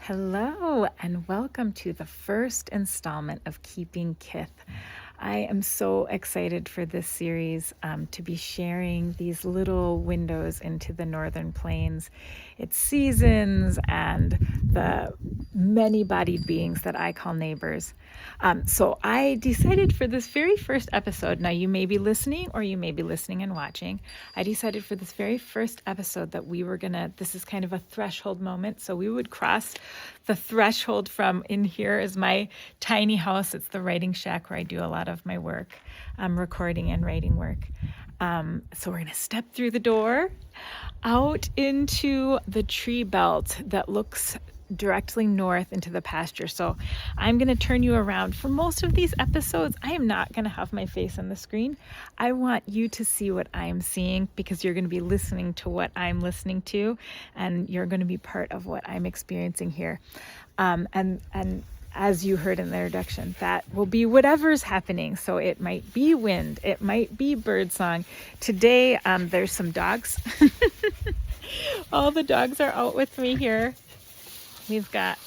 Hello, and welcome to the first installment of Keeping Kith. I am so excited for this series to be sharing these little windows into the Northern Plains, its seasons, and the many-bodied beings that I call neighbors. So I decided for this very first episode, now you may be listening or you may be listening and watching, I decided for this very first episode that this is kind of a threshold moment, so we would cross the threshold from in here is my tiny house. It's the writing shack where I do a lot of my work, recording and writing work. So we're going to step through the door out into the tree belt that looks directly north into the pasture. So I'm going to turn you around. For most of these episodes, I am not going to have my face on the screen. I want you to see what I'm seeing because you're going to be listening to what I'm listening to, and you're going to be part of what I'm experiencing here. And as you heard in the introduction, that will be whatever's happening. So it might be wind, it might be birdsong. Today, there's some dogs. All the dogs are out with me here. We've got,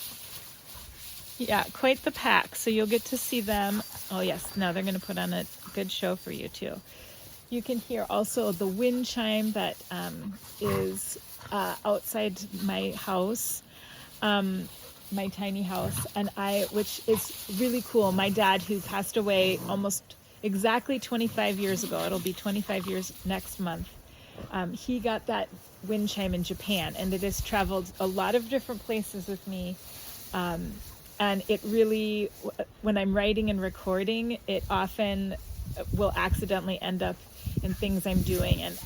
quite the pack. So you'll get to see them. Oh yes, now they're going to put on a good show for you too. You can hear also the wind chime that is outside my house. My tiny house, which is really cool. My dad, who passed away almost exactly 25 years ago, it'll be 25 years next month, he got that wind chime in Japan, and it has traveled a lot of different places with me. And it really, when I'm writing and recording, it often will accidentally end up in things I'm doing. And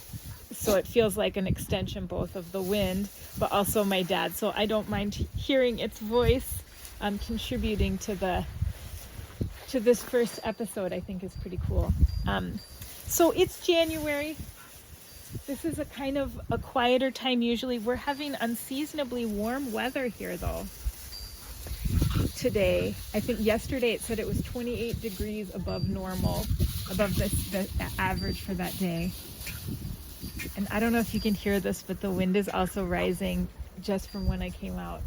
so it feels like an extension both of the wind, but also my dad. So I don't mind hearing its voice contributing to this first episode. I think is pretty cool. So it's January. This is a kind of a quieter time usually. We're having unseasonably warm weather here though. Today, I think yesterday it said it was 28 degrees above normal, above the average for that day. And I don't know if you can hear this, but the wind is also rising just from when I came out.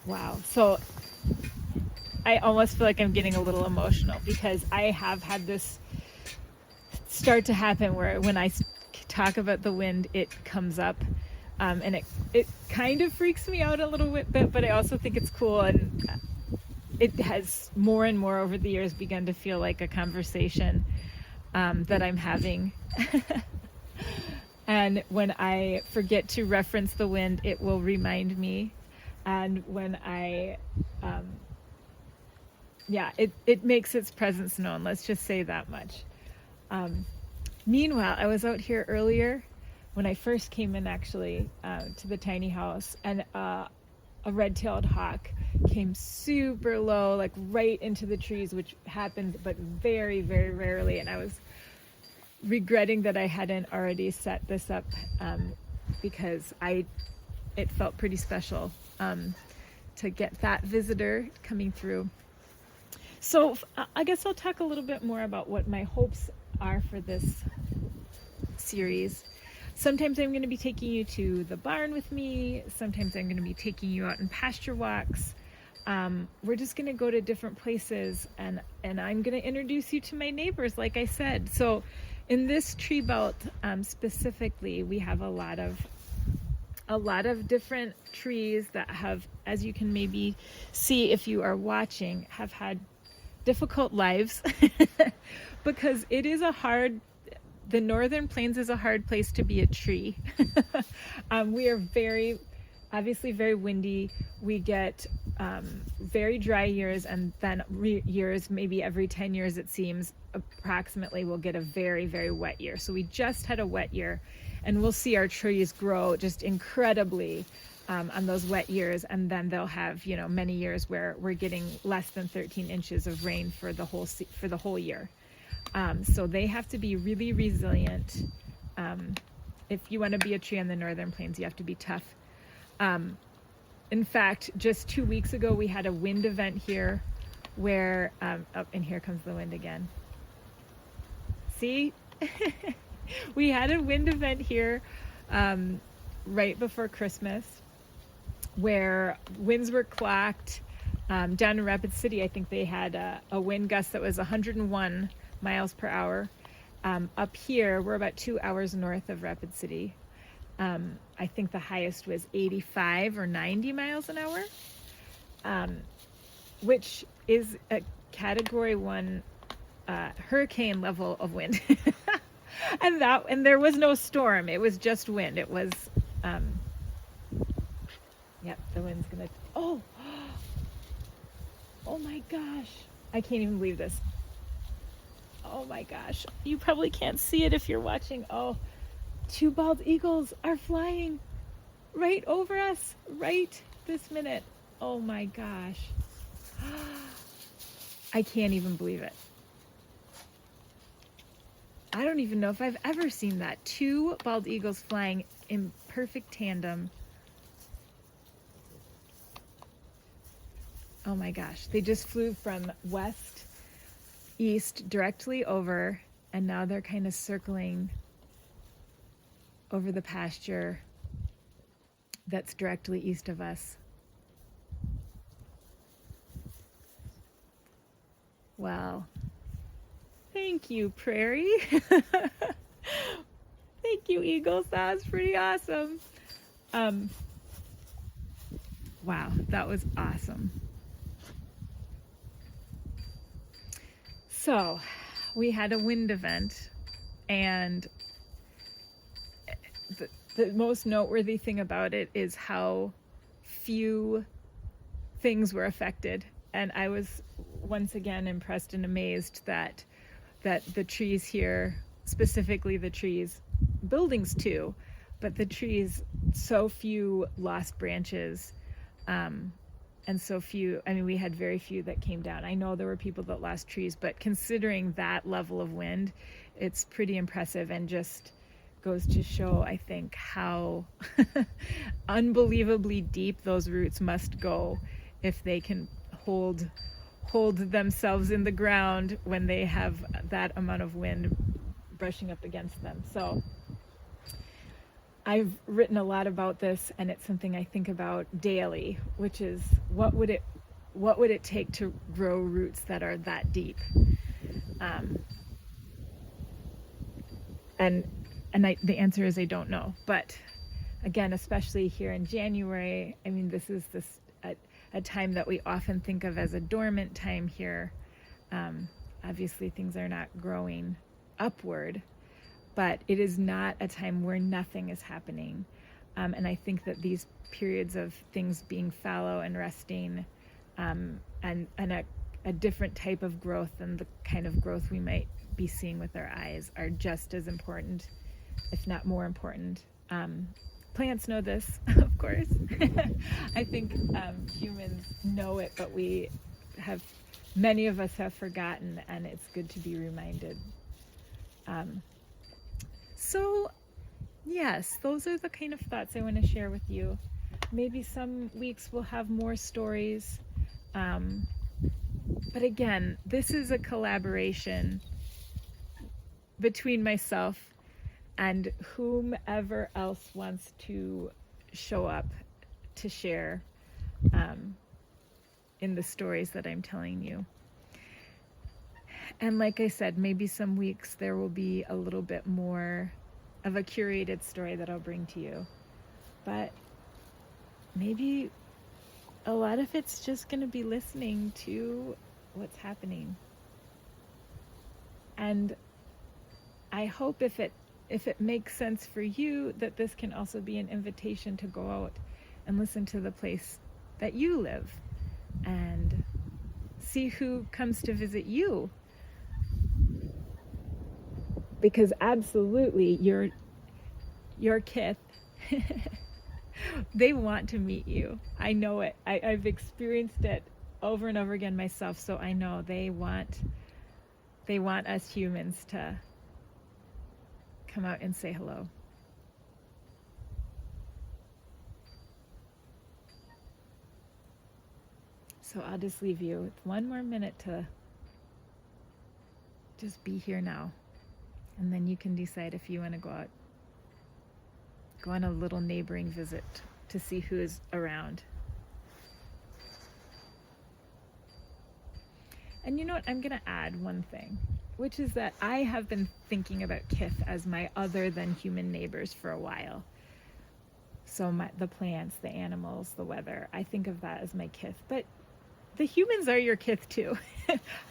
Wow. So I almost feel like I'm getting a little emotional because I have had this start to happen where when I talk about the wind, it comes up. And it kind of freaks me out a little bit, but I also think it's cool. And it has more and more over the years begun to feel like a conversation that I'm having. And when I forget to reference the wind, it will remind me. And when it makes its presence known. Let's just say that much. Meanwhile, I was out here earlier when I first came in actually to the tiny house, and a red-tailed hawk came super low, like right into the trees, which happens but very, very rarely. And I was regretting that I hadn't already set this up because it felt pretty special to get that visitor coming through. So I guess I'll talk a little bit more about what my hopes are for this series. Sometimes I'm going to be taking you to the barn with me. Sometimes I'm going to be taking you out in pasture walks. We're just going to go to different places, and I'm going to introduce you to my neighbors, like I said. So in this tree belt specifically, we have a lot of different trees that have, as you can maybe see if you are watching, have had difficult lives because the Northern Plains is a hard place to be a tree. We are obviously very windy. We get very dry years, and then years, maybe every 10 years it seems, approximately, we'll get a very, very wet year. So we just had a wet year, and we'll see our trees grow just incredibly on those wet years, and then they'll have many years where we're getting less than 13 inches of rain for the whole year. So they have to be really resilient. If you want to be a tree on the Northern Plains, you have to be tough. In fact, just 2 weeks ago, we had a wind event here where, and here comes the wind again. See? We had a wind event here right before Christmas. where winds were clocked. Down in Rapid City, I think they had a wind gust that was 101 miles per hour. Up here, we're about 2 hours north of Rapid City. I think the highest was 85 or 90 miles an hour, which is a Category 1 hurricane level of wind. and there was no storm. It was just wind. It was, yep, the wind's gonna, oh my gosh. I can't even believe this. Oh my gosh. You probably can't see it if you're watching. Oh, 2 bald eagles are flying right over us right this minute. Oh my gosh. I can't even believe it. I don't even know if I've ever seen that. 2 bald eagles flying in perfect tandem. Oh my gosh. They just flew from west, east, directly over, and now they're kind of circling over the pasture that's directly east of us. Well, thank you, Prairie. Thank you, Eagles. That was pretty awesome. Wow, that was awesome. So, we had a wind event, and the most noteworthy thing about it is how few things were affected. And I was once again impressed and amazed that the trees here, specifically the trees, buildings too, but the trees, so few lost branches, and so few, I mean, we had very few that came down. I know there were people that lost trees, but considering that level of wind, it's pretty impressive, and just goes to show, I think, how unbelievably deep those roots must go if they can hold themselves in the ground when they have that amount of wind brushing up against them. So I've written a lot about this, and it's something I think about daily, which is what would it take to grow roots that are that deep? The answer is I don't know. But again, especially here in January, I mean, this is a time that we often think of as a dormant time here. Obviously, things are not growing upward, but it is not a time where nothing is happening. And I think that these periods of things being fallow and resting, and a different type of growth than the kind of growth we might be seeing with our eyes are just as important, if not more important. Plants know this, of course. I think humans know it, but many of us have forgotten, and it's good to be reminded. So, yes, those are the kind of thoughts I want to share with you. Maybe some weeks we'll have more stories. But again, this is a collaboration between myself and whomever else wants to show up to share in the stories that I'm telling you. And like I said, maybe some weeks there will be a little bit more of a curated story that I'll bring to you. But maybe a lot of it's just going to be listening to what's happening. And I hope if it makes sense for you, that this can also be an invitation to go out and listen to the place that you live and see who comes to visit you. Because absolutely, your Kith, they want to meet you. I know it. I've experienced it over and over again myself, so I know they want us humans to come out and say hello. So I'll just leave you with one more minute to just be here now. And then you can decide if you want to go on a little neighboring visit to see who is around. And you know what? I'm going to add one thing, which is that I have been thinking about Kith as my other than human neighbors for a while. So the plants, the animals, the weather, I think of that as my Kith. But the humans are your Kith too.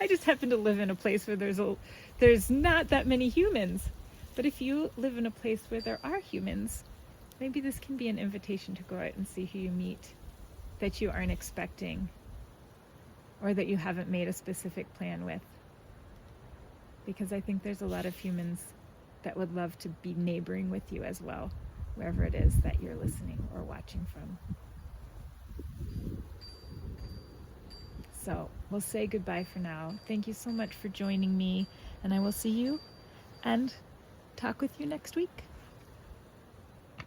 I just happen to live in a place where there's not that many humans. But if you live in a place where there are humans, maybe this can be an invitation to go out and see who you meet that you aren't expecting, or that you haven't made a specific plan with. Because I think there's a lot of humans that would love to be neighboring with you as well, wherever it is that you're listening or watching from. So we'll say goodbye for now. Thank you so much for joining me, and I will see you and talk with you next week.